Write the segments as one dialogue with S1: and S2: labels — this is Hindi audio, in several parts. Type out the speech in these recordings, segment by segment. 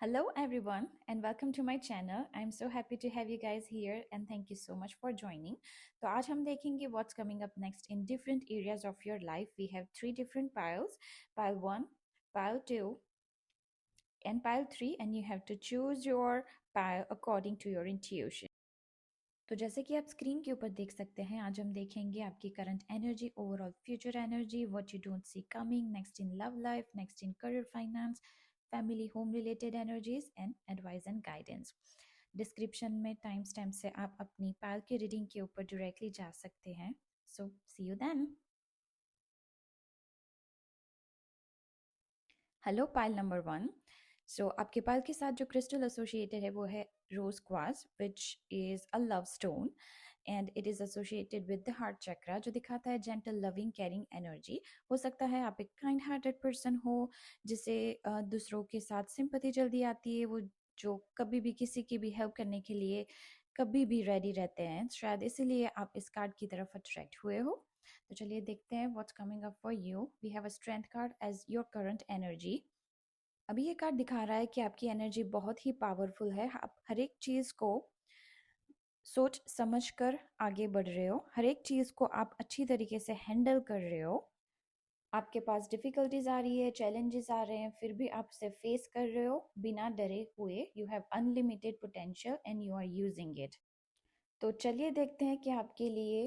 S1: Hello, everyone, and welcome to my channel. I'm so happy to have you guys here, and thank you so much for joining. तो आज हम देखेंगे what's coming up next in different areas of your life. We have three different piles: pile 1, pile 2, and pile 3, and you have to choose your pile according to your intuition. तो जैसे कि आप स्क्रीन के ऊपर देख सकते हैं, आज हम देखेंगे आपकी current energy, overall future energy, what you don't see coming, next in love life, next in career finance, family home related energies and advice and guidance. Description में टाइम स्टैम्प से आप अपनी पाल की रीडिंग के ऊपर डायरेक्टली जा सकते हैं। So see you then. Hello pile number 1। So आपके पाल के साथ जो क्रिस्टल एसोसिएटेड है वो है rose quartz, which is a love stone and it is associated with the heart chakra, जो दिखाता है जेंटल लविंग केयरिंग एनर्जी। हो सकता है आप एक काइंड हार्टेड पर्सन हो, जिसे दूसरों के साथ सिंपैथी जल्दी आती है, वो जो कभी भी किसी की भी हेल्प करने के लिए कभी भी रेडी रहते हैं। शायद इसीलिए आप इस कार्ड की तरफ अट्रैक्ट हुए हो। तो चलिए देखते हैं what's coming up for you. We have a strength card as your current energy. अभी ये कार्ड दिखा रहा है कि आपकी एनर्जी बहुत ही पावरफुल है। आप हर एक चीज को सोच समझ कर आगे बढ़ रहे हो, हर एक चीज को आप अच्छी तरीके से हैंडल कर रहे हो। आपके पास डिफिकल्टीज आ रही है, चैलेंजेस आ रहे हैं, फिर भी आप उसे फेस कर रहे हो बिना डरे हुए। You have unlimited potential and you are using it. तो चलिए देखते हैं कि आपके लिए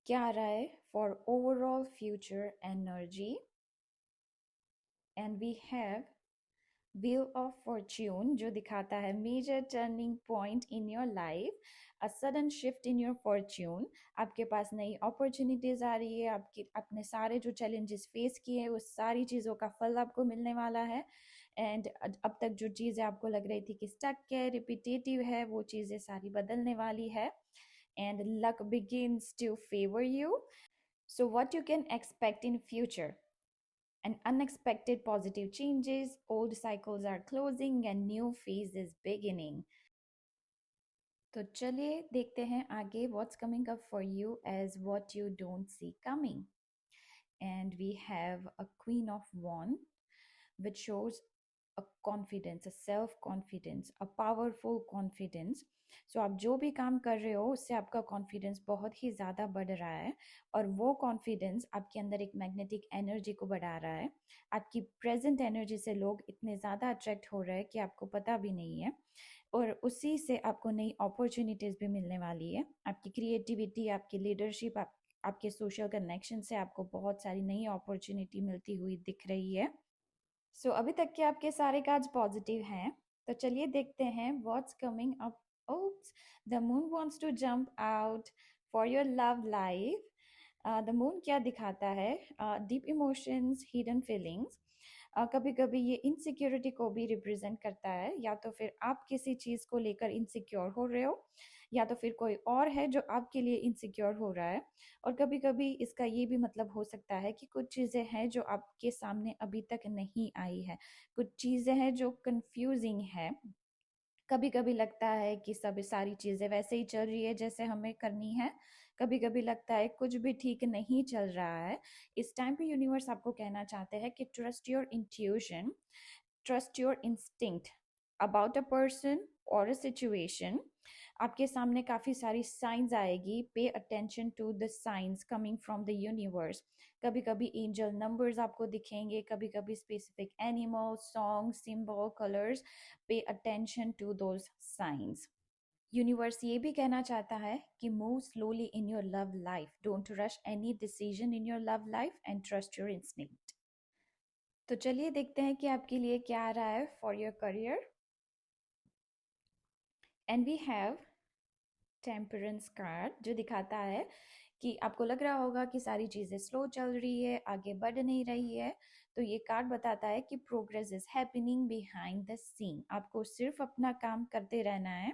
S1: क्या आ रहा है for overall future energy. And we have wheel of fortune, जो दिखाता है major turning point in your life, a sudden shift in your fortune. आपके पास नई अपॉर्चुनिटीज आ रही है, आपके अपने सारे जो चैलेंजेस फेस किए हैं वो सारी चीज़ों का फल आपको मिलने वाला है। एंड अब तक जो चीज़ें आपको लग रही थी कि स्टक है, रिपीटेटिव है, वो चीज़ें सारी बदलने वाली है। And luck begins to favour you. So what you can expect in future: and unexpected positive changes, old cycles are closing and new phase is beginning. तो चलिए देखते हैं आगे what's coming up for you as what you don't see coming. And we have a Queen of Wands, which shows a confidence, a self confidence, a powerful confidence. सो आप जो भी काम कर रहे हो उससे आपका कॉन्फिडेंस बहुत ही ज़्यादा बढ़ रहा है, और वो कॉन्फिडेंस आपके अंदर एक मैग्नेटिक एनर्जी को बढ़ा रहा है। आपकी प्रेजेंट एनर्जी से लोग इतने ज़्यादा अट्रैक्ट हो रहे हैं कि आपको पता भी नहीं है, और उसी से आपको नई अपॉर्चुनिटीज़ भी मिलने वाली है। आपकी क्रिएटिविटी, आपकी लीडरशिप, आपके सोशल कनेक्शन से आपको बहुत सारी नई अपॉर्चुनिटी मिलती हुई दिख रही है। सो अभी तक के आपके सारे कार्ड्स पॉजिटिव हैं। तो चलिए देखते हैं what's coming up. Oops, the moon wants to jump out for your love life. The moon क्या दिखाता है? Deep emotions, hidden feelings. कभी कभी ये इनसिक्योरिटी को भी रिप्रेजेंट करता है, या तो फिर आप किसी चीज़ को लेकर इनसिक्योर हो रहे हो, या तो फिर कोई और है जो आपके लिए इनसिक्योर हो रहा है। और कभी कभी इसका ये भी मतलब हो सकता है कि कुछ चीज़ें हैं जो आपके सामने अभी तक नहीं आई है, कुछ चीज़ें हैं जो कंफ्यूजिंग है। कभी कभी लगता है कि सब सारी चीज़ें वैसे ही चल रही है जैसे हमें करनी है, कभी कभी लगता है कुछ भी ठीक नहीं चल रहा है। इस टाइम पे यूनिवर्स आपको कहना चाहते हैं कि trust your intuition, trust your instinct about a person और अ सिचुएशन। आपके सामने काफ़ी सारी साइंस आएगी, pay attention to the signs coming from the universe. कभी कभी एंजल नंबर्स आपको दिखेंगे, कभी कभी specific animal, song, symbol, colours. Pay attention to those signs. Universe ये भी कहना चाहता है कि move slowly in your love life, don't rush any decision in your love life and trust your instinct. तो चलिए देखते हैं कि आपके लिए क्या आ रहा है for your career. And we have temperance card, जो दिखाता है कि आपको लग रहा होगा कि सारी चीज़ें स्लो चल रही है, आगे बढ़ नहीं रही है। तो ये कार्ड बताता है कि progress is happening behind the scene. आपको सिर्फ अपना काम करते रहना है,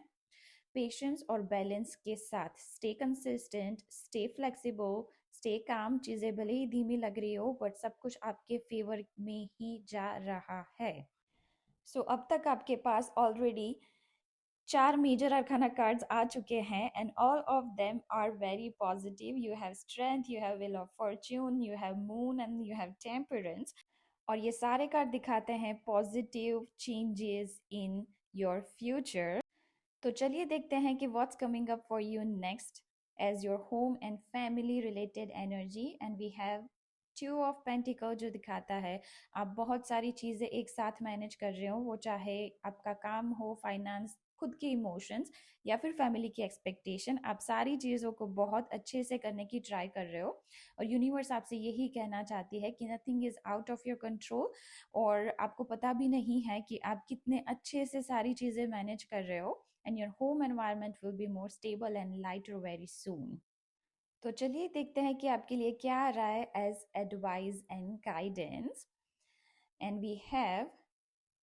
S1: पेशेंस और बैलेंस के साथ। Stay consistent, stay flexible, stay calm. चीज़ें भले ही धीमी लग रही हो, बट सब कुछ आपके फेवर में ही जा रहा है। सो अब तक आपके पास ऑलरेडी 4 मेजर अरकाना कार्ड्स आ चुके हैं, and all of them are very positive. You have strength, you have wheel of fortune, you have moon and you have temperance. और ये सारे कार्ड दिखाते हैं positive changes in your future. तो चलिए देखते हैं कि what's coming up for you next as your home and family related energy. And we have two of pentacle जो दिखाता है आप बहुत सारी चीजें एक साथ मैनेज कर रहे हो, वो चाहे आपका काम हो, फाइनेंस, खुद के इमोशंस या फिर फैमिली की एक्सपेक्टेशन, आप सारी चीज़ों को बहुत अच्छे से करने की ट्राई कर रहे हो। और यूनिवर्स आपसे यही कहना चाहती है कि nothing is out of your control, और आपको पता भी नहीं है कि आप कितने अच्छे से सारी चीज़ें मैनेज कर रहे हो। And your home environment will be more stable and lighter very soon. तो चलिए देखते हैं कि आपके लिए क्या आ रहा है as advice and guidance. And we have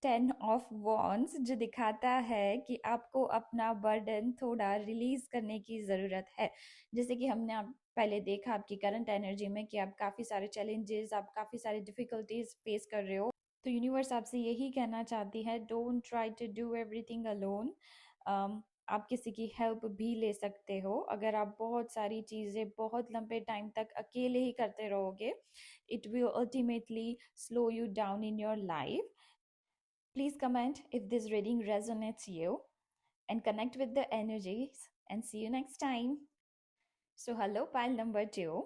S1: 10 of wands जो दिखाता है कि आपको अपना बर्डन थोड़ा रिलीज करने की ज़रूरत है। जैसे कि हमने आप पहले देखा आपकी करंट एनर्जी में कि आप काफ़ी सारे चैलेंजेस, आप काफ़ी सारी डिफ़िकल्टीज फेस कर रहे हो। तो यूनिवर्स आपसे यही कहना चाहती है, don't try to do everything alone. आप किसी की हेल्प भी ले सकते हो। अगर आप बहुत सारी चीज़ें बहुत लंबे टाइम तक अकेले ही करते रहोगे, it will ultimately slow you down in your life. Please comment if this reading resonates you and connect with the energies, and see you next time. So hello pile number 2,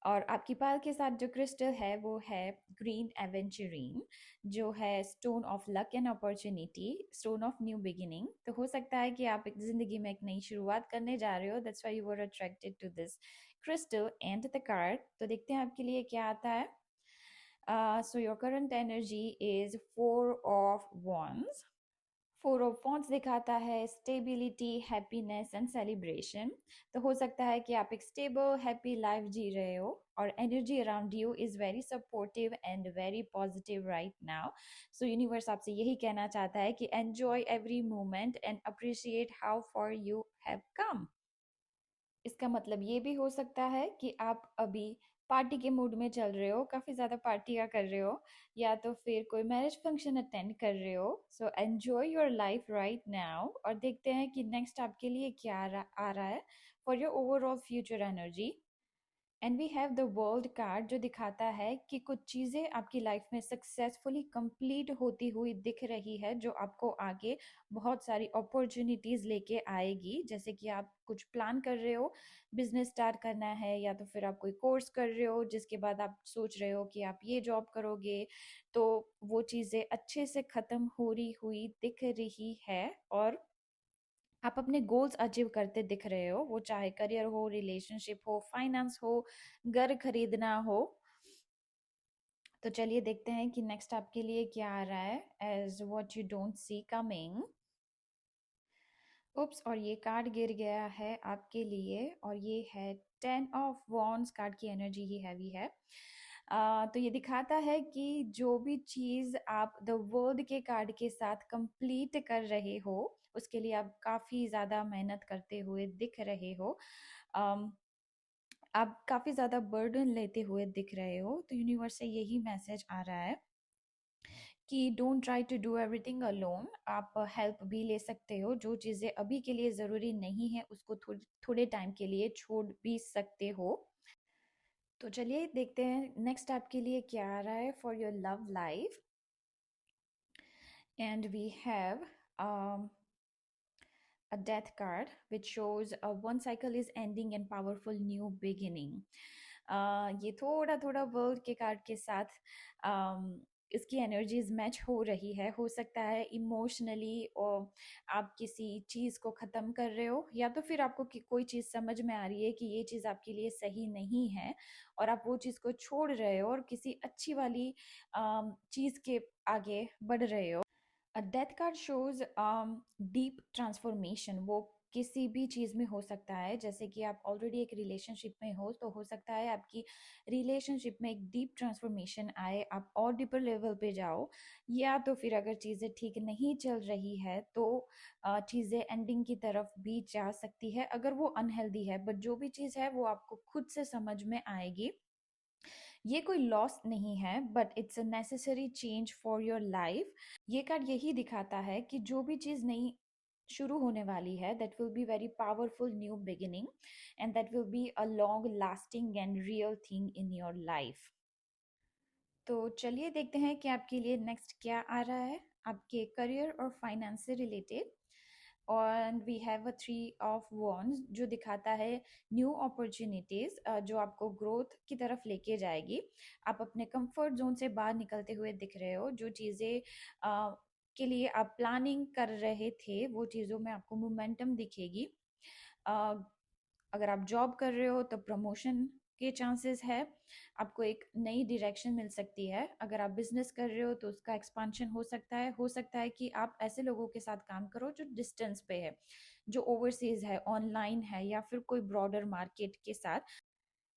S1: और आपकी पाल के साथ जो क्रिस्टल है वो है ग्रीन एवेंचुरीन, जो है stone of luck and opportunity, stone of new beginning. तो हो सकता है कि आप एक जिंदगी में एक नई शुरुआत करने जा रहे हो, that's why you were attracted to this crystal and the card। तो देखते हैं आपके लिए क्या आता है। So your current energy is 4 of wands। 4 of wands दिखाता है स्टेबिलिटी, हैप्पीनेस एंड सेलिब्रेशन। तो हो सकता है कि आप एक स्टेबल हैप्पी लाइफ जी रहे हो, और energy around you is very supportive and very positive right now. So universe आपसे यही कहना चाहता है कि enjoy every moment and appreciate how for you have come. इसका मतलब ये भी हो सकता है कि आप अभी पार्टी के मूड में चल रहे हो, काफ़ी ज़्यादा पार्टियाँ कर रहे हो, या तो फिर कोई मैरिज फंक्शन अटेंड कर रहे हो। So enjoy your life right now, और देखते हैं कि नेक्स्ट आपके लिए क्या आ रहा है for your overall future energy. And we have the world card जो दिखाता है कि कुछ चीज़ें आपकी लाइफ में सक्सेसफुली कंप्लीट होती हुई दिख रही है, जो आपको आगे बहुत सारी अपॉर्चुनिटीज़ लेके आएगी। जैसे कि आप कुछ प्लान कर रहे हो, बिजनेस स्टार्ट करना है, या तो फिर आप कोई कोर्स कर रहे हो जिसके बाद आप सोच रहे हो कि आप ये जॉब करोगे, तो वो चीज़ें अच्छे से ख़त्म हो रही हुई दिख रही है, और आप अपने गोल्स अचीव करते दिख रहे हो, वो चाहे करियर हो, रिलेशनशिप हो, फाइनेंस हो, घर खरीदना हो। तो चलिए देखते हैं कि नेक्स्ट आपके लिए क्या आ रहा है as what you don't see coming. Oops, और ये कार्ड गिर गया है आपके लिए, और ये है 10 ऑफ वॉन्ड्स। कार्ड की एनर्जी ही हैवी है। तो ये दिखाता है कि जो भी चीज़ आप द वर्ल्ड के कार्ड के साथ कंप्लीट कर रहे हो, उसके लिए आप काफ़ी ज़्यादा मेहनत करते हुए दिख रहे हो। um, आप काफ़ी ज़्यादा बर्डन लेते हुए दिख रहे हो। तो यूनिवर्स से यही मैसेज आ रहा है कि don't try to do everything alone. आप हेल्प भी ले सकते हो, जो चीज़ें अभी के लिए ज़रूरी नहीं है उसको थोड़े टाइम के लिए छोड़ भी सकते हो। तो चलिए देखते हैं नेक्स्ट आपके लिए क्या आ रहा है for your love life. And we have a death card which shows one cycle is ending and powerful new beginning। ये थोड़ा थोड़ा वर्ल्ड के कार्ड के साथ इसकी एनर्जीज मैच हो रही है। हो सकता है इमोशनली और आप किसी चीज़ को ख़त्म कर रहे हो, या तो फिर आपको कोई चीज़ समझ में आ रही है कि ये चीज़ आपके लिए सही नहीं है, और आप वो चीज़ को छोड़ रहे हो और किसी अच्छी वाली चीज़ के आगे बढ़ रहे हो। A death card shows deep transformation. वो किसी भी चीज़ में हो सकता है, जैसे कि आप ऑलरेडी एक रिलेशनशिप में हो, तो हो सकता है आपकी रिलेशनशिप में एक डीप ट्रांसफॉर्मेशन आए, आप और डीपर लेवल पे जाओ। या तो फिर अगर चीज़ें ठीक नहीं चल रही है, तो चीज़ें एंडिंग की तरफ भी जा सकती है अगर वो अनहेल्दी है। बट जो भी चीज़ है वो आपको खुद से समझ में आएगी। ये कोई लॉस नहीं है, but it's a necessary change for your life. ये कार्ड यही दिखाता है कि जो भी चीज़ नई शुरू होने वाली है, that will be very powerful new beginning, and that will be a long lasting and real thing in your life. तो चलिए देखते हैं कि आपके लिए नेक्स्ट क्या आ रहा है आपके करियर और फाइनेंस से रिलेटेड। और we have a three of wands जो दिखाता है न्यू अपॉर्चुनिटीज जो आपको ग्रोथ की तरफ लेके जाएगी। आप अपने कंफर्ट जोन से बाहर निकलते हुए दिख रहे हो। जो चीज़ें के लिए आप प्लानिंग कर रहे थे वो चीज़ों में आपको मोमेंटम दिखेगी। अ, अगर आप जॉब कर रहे हो तो प्रमोशन के चांसेस है। आपको एक नई डायरेक्शन मिल सकती है। अगर आप बिजनेस कर रहे हो तो उसका एक्सपांशन हो सकता है। हो सकता है कि आप ऐसे लोगों के साथ काम करो जो डिस्टेंस पे है, जो ओवरसीज है, ऑनलाइन है, या फिर कोई ब्रॉडर मार्केट के साथ।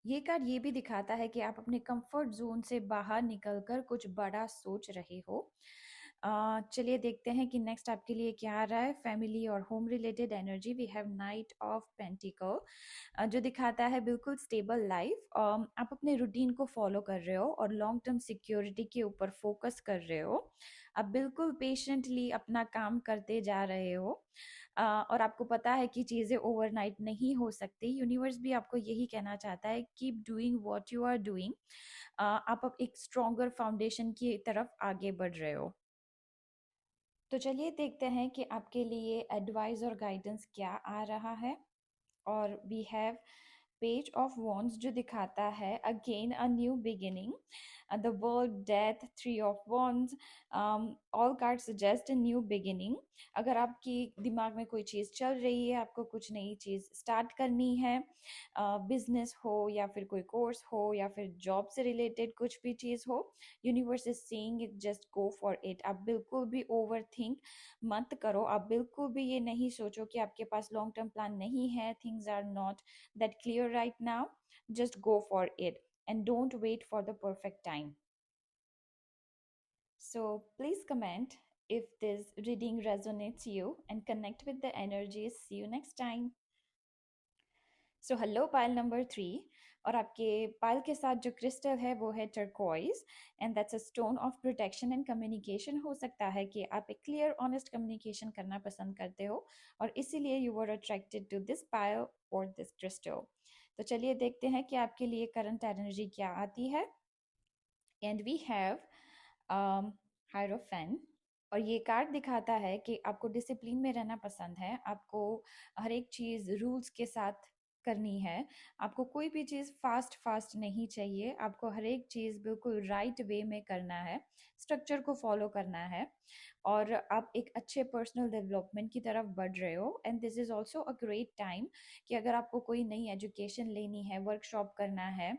S1: ये कार्ड ये भी दिखाता है कि आप अपने कंफर्ट जोन से बाहर निकलकर कुछ बड़ा सोच रहे हो। चलिए देखते हैं कि नेक्स्ट आपके लिए क्या आ रहा है। फैमिली और home related energy, we have knight of pentacle जो दिखाता है बिल्कुल स्टेबल लाइफ। आप अपने रूटीन को फॉलो कर रहे हो और लॉन्ग टर्म सिक्योरिटी के ऊपर फोकस कर रहे हो। आप बिल्कुल पेशेंटली अपना काम करते जा रहे हो। और आपको पता है कि चीज़ें ओवरनाइट नहीं हो सकती। यूनिवर्स भी आपको यही कहना चाहता है, keep doing what you are doing. आप अब एक स्ट्रॉन्गर फाउंडेशन की तरफ आगे बढ़ रहे हो। तो चलिए देखते हैं कि आपके लिए एडवाइस और गाइडेंस क्या आ रहा है। और we have page of wands जो दिखाता है again a new beginning, the world, death, three of wands. All card suggest a new beginning. अगर आपकी दिमाग में कोई चीज़ चल रही है, आपको कुछ नई चीज़ स्टार्ट करनी है, बिजनेस हो या फिर कोई कोर्स हो या फिर जॉब से रिलेटेड कुछ भी चीज़ हो, universe is saying it, just go for it. आप बिल्कुल भी ओवर थिंक मत करो। आप बिल्कुल भी ये नहीं सोचो कि आपके पास लॉन्ग टर्म प्लान नहीं है, things are not that clear right now. Just go for it and don't wait for the perfect time. So please comment if this reading resonates you and connect with the energies. See you next time. So hello pile number 3। और आपके पाइल के साथ जो क्रिस्टल है वो है turquoise, and that's a stone of protection and communication. हो सकता है कि आप एक क्लियर ऑनेस्ट कम्युनिकेशन करना पसंद करते हो और इसीलिए you were attracted to this pile और दिस क्रिस्टल। तो चलिए देखते हैं कि आपके लिए करंट एनर्जी क्या आती है। And we have hierophant. और ये कार्ड दिखाता है कि आपको डिसिप्लिन में रहना पसंद है। आपको हर एक चीज़ रूल्स के साथ करनी है। आपको कोई भी चीज़ फास्ट फास्ट नहीं चाहिए। आपको हर एक चीज़ बिल्कुल राइट वे में करना है, स्ट्रक्चर को फॉलो करना है। और आप एक अच्छे पर्सनल डेवलपमेंट की तरफ बढ़ रहे हो। And this is also a great time कि अगर आपको कोई नई एजुकेशन लेनी है, वर्कशॉप करना है।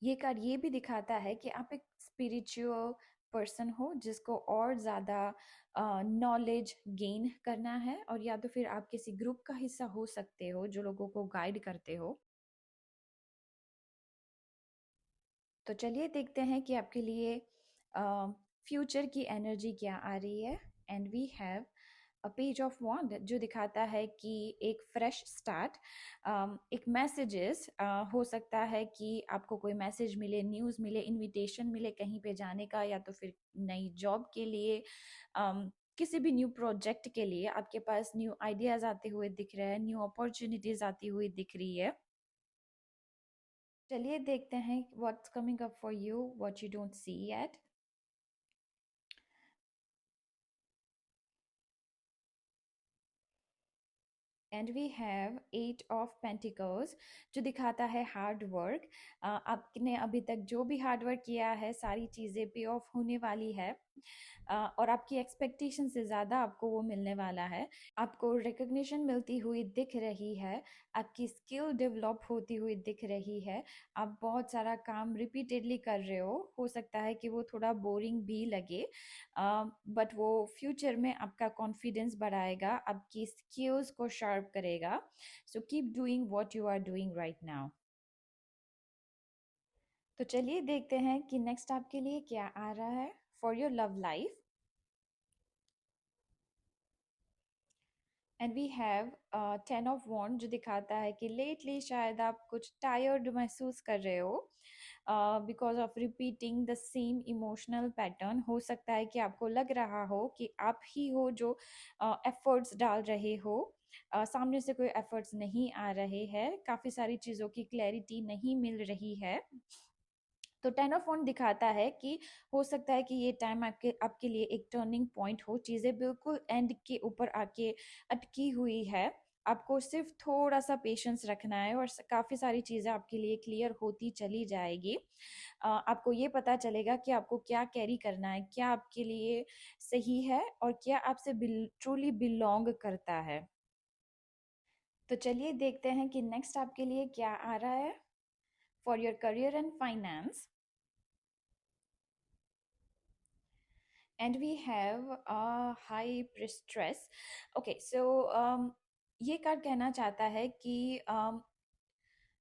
S1: ये कार्ड ये भी दिखाता है कि आप एक स्पिरिचुअल पर्सन हो जिसको और ज़्यादा नॉलेज गेन करना है, और या तो फिर आप किसी ग्रुप का हिस्सा हो सकते हो जो लोगों को गाइड करते हो। तो चलिए देखते हैं कि आपके लिए फ्यूचर की एनर्जी क्या आ रही है। And we have a page of wand जो दिखाता है कि एक फ्रेश स्टार्ट, एक मैसेजेस। हो सकता है कि आपको कोई मैसेज मिले, न्यूज़ मिले, इनविटेशन मिले कहीं पे जाने का, या तो फिर नई जॉब के लिए, किसी भी न्यू प्रोजेक्ट के लिए आपके पास न्यू आइडियाज आते हुए दिख रहे हैं, न्यू अपॉर्चुनिटीज आती हुई दिख रही है। चलिए देखते हैं what's coming up for you, what you don't see yet. And we have eight of pentacles जो दिखाता है हार्ड वर्क। आपने अभी तक जो भी हार्ड वर्क किया है सारी चीज़ें पे ऑफ होने वाली है। और आपकी एक्सपेक्टेशन से ज़्यादा आपको वो मिलने वाला है। आपको रिकग्निशन मिलती हुई दिख रही है। आपकी स्किल डेवलप होती हुई दिख रही है। आप बहुत सारा काम रिपीटेडली कर रहे हो सकता है कि वो थोड़ा बोरिंग भी लगे, बट वो फ्यूचर में आपका कॉन्फिडेंस बढ़ाएगा, आपकी स्किल्स को शार्प करेगा। So keep doing what you are doing right now. तो चलिए देखते हैं कि नेक्स्ट आपके लिए क्या आ रहा है for your love life. And we have ten of wand जो दिखाता है कि लेटली शायद आप कुछ टायर्ड महसूस कर रहे हो because of repeating the same emotional pattern. हो सकता है कि आपको लग रहा हो कि आप ही हो जो एफर्ट्स डाल रहे हो, सामने से कोई एफर्ट्स नहीं आ रहे हैं, काफ़ी सारी चीज़ों की क्लैरिटी नहीं मिल रही है। तो टेन ऑफ वन दिखाता है कि हो सकता है कि ये टाइम आपके आपके लिए एक टर्निंग पॉइंट हो, चीज़ें बिल्कुल एंड के ऊपर आके अटकी हुई है। आपको सिर्फ थोड़ा सा पेशेंस रखना है और काफ़ी सारी चीज़ें आपके लिए क्लियर होती चली जाएगी। आपको ये पता चलेगा कि आपको क्या कैरी करना है, क्या आपके लिए सही है और क्या आपसे ट्रूली बिलोंग करता है। तो चलिए देखते हैं कि नेक्स्ट आपके लिए क्या आ रहा है for your career and finance. And we have a high stress. Okay, so ये कार्ड कहना चाहता है कि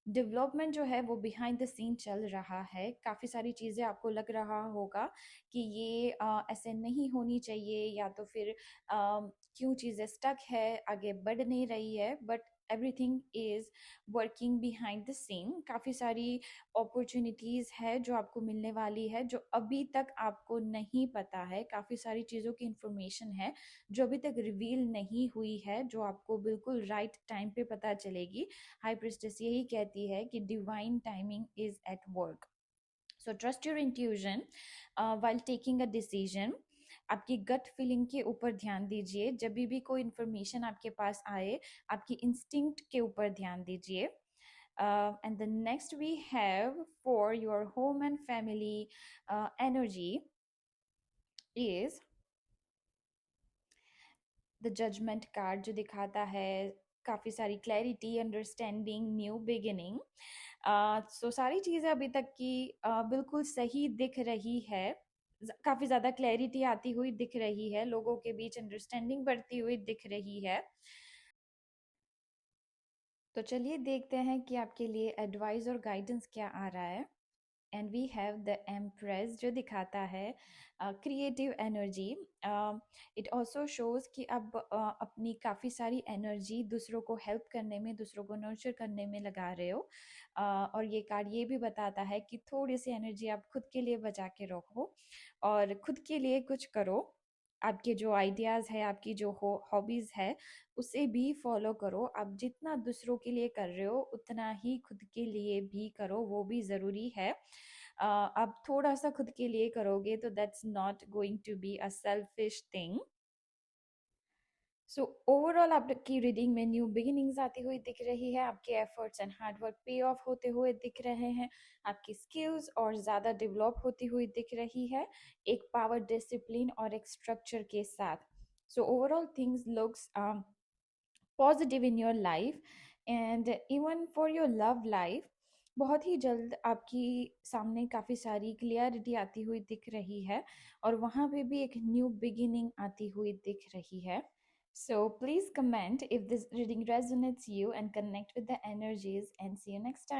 S1: डेवलपमेंट जो है वो बिहाइंड द सीन चल रहा है। काफ़ी सारी चीज़ें आपको लग रहा होगा कि ये ऐसे नहीं होनी चाहिए, या तो फिर क्यों चीज़ें स्टक है, आगे बढ़ नहीं रही है, but everything is working behind the scene. काफ़ी सारी अपॉर्चुनिटीज़ है जो आपको मिलने वाली है, जो अभी तक आपको नहीं पता है। काफ़ी सारी चीज़ों की इंफॉर्मेशन है जो अभी तक रिवील नहीं हुई है, जो आपको बिल्कुल राइट टाइम पे पता चलेगी। हाई प्रिस्टेस यही कहती है कि divine timing is at work. So trust your intuition while taking a decision. आपकी गट फीलिंग के ऊपर ध्यान दीजिए। जब भी कोई इंफॉर्मेशन आपके पास आए, आपकी इंस्टिंक्ट के ऊपर ध्यान दीजिए। And the next we have for your home and family energy is the judgement card, जो दिखाता है काफ़ी सारी clarity, understanding, new beginning. So सारी चीज़ें अभी तक की बिल्कुल सही दिख रही है। काफ़ी ज़्यादा क्लैरिटी आती हुई दिख रही है, लोगों के बीच अंडरस्टैंडिंग बढ़ती हुई दिख रही है। तो चलिए देखते हैं कि आपके लिए एडवाइस और गाइडेंस क्या आ रहा है। And we have the empress, जो दिखाता है creative energy. It also shows कि आप अपनी काफ़ी सारी एनर्जी दूसरों को हेल्प करने में, दूसरों को नर्चर करने में लगा रहे हो। और ये कार्ड ये भी बताता है कि थोड़ी सी एनर्जी आप खुद के लिए बचा के रखो और खुद के लिए कुछ करो। आपके जो आइडियाज़ है, आपकी जो हॉबीज़ है, उसे भी फॉलो करो। आप जितना दूसरों के लिए कर रहे हो उतना ही खुद के लिए भी करो, वो भी ज़रूरी है। आप थोड़ा सा खुद के लिए करोगे तो that's not going to be a selfish thing. So overall आपकी रीडिंग में न्यू बिगिनिंग्स आती हुई दिख रही है, आपके efforts and hard work pay off होते हुए दिख रहे हैं, आपकी स्किल्स और ज़्यादा डेवलप होती हुई दिख रही है, एक पावर, डिसिप्लिन और एक स्ट्रक्चर के साथ। So overall things looks positive in your life and even for your love life. बहुत ही जल्द आपकी सामने काफ़ी सारी क्लियरिटी आती हुई दिख रही है और वहाँ पे भी एक न्यू बिगिनिंग आती हुई दिख रही है। So please comment if this reading resonates you and connect with the energies, and see you next time.